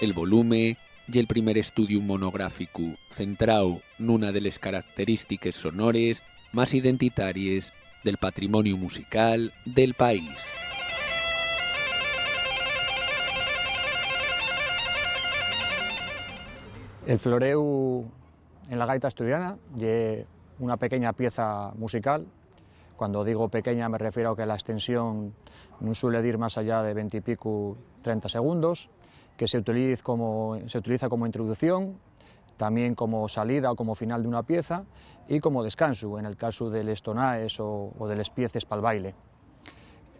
el volume y el primer estudium monográfico centrado nuna de les característiques sonores más identitàries del patrimonio musical del país. El floreu en la gaita asturiana es una pequeña pieza musical. Cuando digo pequeña me refiero a que la extensión no suele ir más allá de 20 y pico, 30 segundos, que se utiliza como introducción, también como salida o como final de una pieza y como descanso, en el caso de les tonaes o de les pieces para el baile.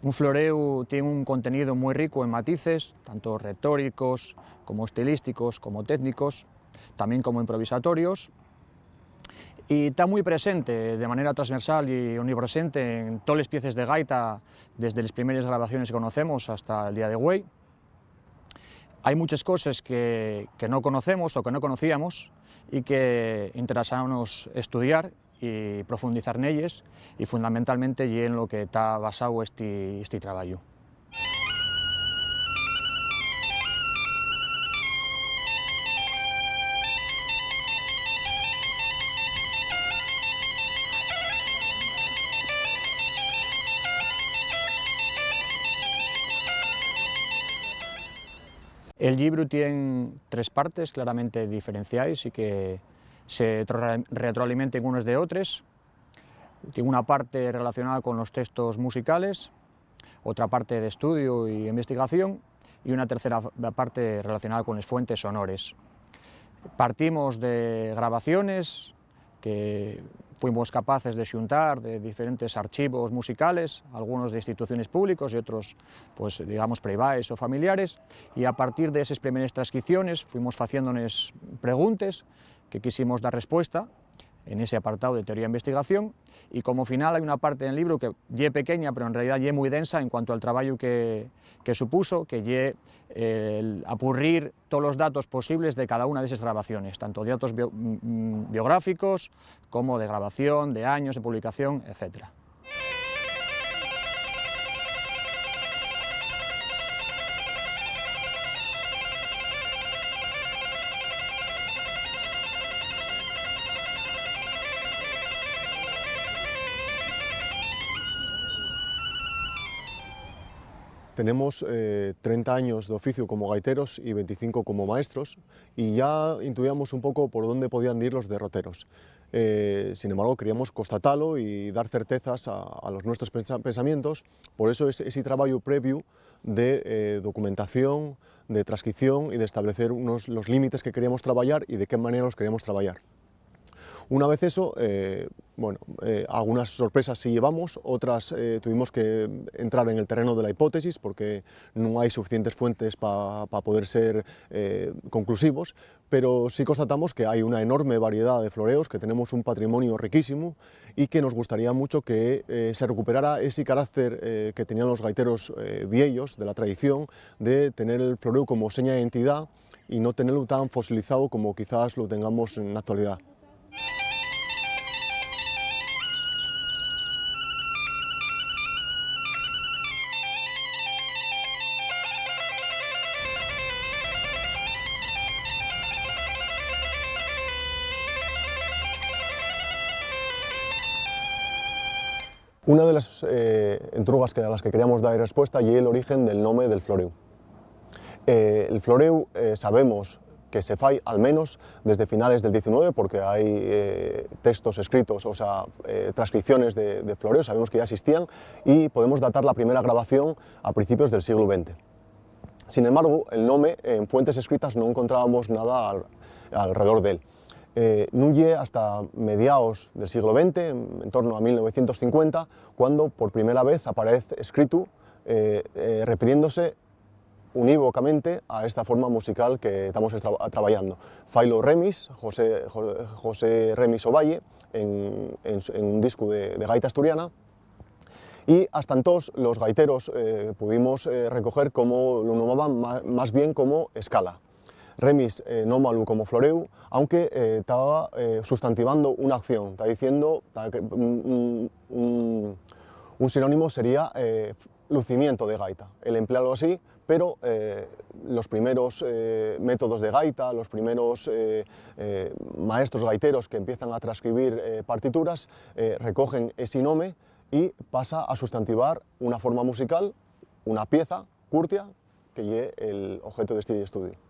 Un floreu tiene un contenido muy rico en matices, tanto retóricos como estilísticos, como técnicos, también como improvisatorios, y está muy presente de manera transversal y omnipresente en todas las piezas de gaita, desde las primeras grabaciones que conocemos hasta el día de hoy. Hay muchas cosas que no conocemos o que no conocíamos y que interesamos estudiar y profundizar en ellas, y fundamentalmente y en lo que está basado este trabajo. El libro tiene tres partes claramente diferenciadas y que se retroalimentan unas de otras. Tiene una parte relacionada con los textos musicales, otra parte de estudio y investigación y una tercera parte relacionada con las fuentes sonores. Partimos de grabaciones que fuimos capaces de xuntar de diferentes archivos musicales, algunos de instituciones públicas y otros, pues, digamos, privadas o familiares, y a partir de esas primeras transcripciones fuimos haciéndonos preguntas que quisimos dar respuesta en ese apartado de teoría e investigación, y como final hay una parte del libro que es pequeña, pero en realidad es muy densa en cuanto al trabajo que supuso, que es apurrir todos los datos posibles de cada una de esas grabaciones, tanto de datos biográficos como de grabación, de años de publicación, etc. Tenemos 30 años de oficio como gaiteros y 25 como maestros, y ya intuíamos un poco por dónde podían ir los derroteros. Sin embargo, queríamos constatarlo y dar certezas a los nuestros pensamientos. Por eso ese trabajo previo de documentación, de transcripción y de establecer los límites que queríamos trabajar y de qué manera los queríamos trabajar. Una vez eso, algunas sorpresas sí llevamos, otras tuvimos que entrar en el terreno de la hipótesis porque no hay suficientes fuentes para poder ser conclusivos, pero sí constatamos que hay una enorme variedad de floreos, que tenemos un patrimonio riquísimo y que nos gustaría mucho que se recuperara ese carácter que tenían los gaiteros viejos de la tradición, de tener el floreo como seña de identidad y no tenerlo tan fosilizado como quizás lo tengamos en la actualidad. Una de las entrugas a las que queríamos dar respuesta y el origen del nombre del floreu. El floreu sabemos que se fai al menos desde finales del 19, porque hay textos escritos, o sea, transcripciones de floreu, sabemos que ya existían, y podemos datar la primera grabación a principios del siglo XX. Sin embargo, el nombre en fuentes escritas no encontrábamos nada alrededor de él. No llegue hasta mediados del siglo XX, en torno a 1950, cuando por primera vez aparece escrito refiriéndose unívocamente a esta forma musical que estamos trabajando. Failo Remis, José Remis Ovalle, en un disco de gaita asturiana, y hasta entonces los gaiteros pudimos recoger como lo llamaban más bien como escala. Remis nómalo como floreu, aunque estaba sustantivando una acción, está diciendo un sinónimo sería lucimiento de gaita. El emplearlo así pero los primeros métodos de gaita, los primeros maestros gaiteros que empiezan a transcribir partituras, recogen ese nome y pasa a sustantivar una forma musical, una pieza curtia, que es el objeto de este estudio.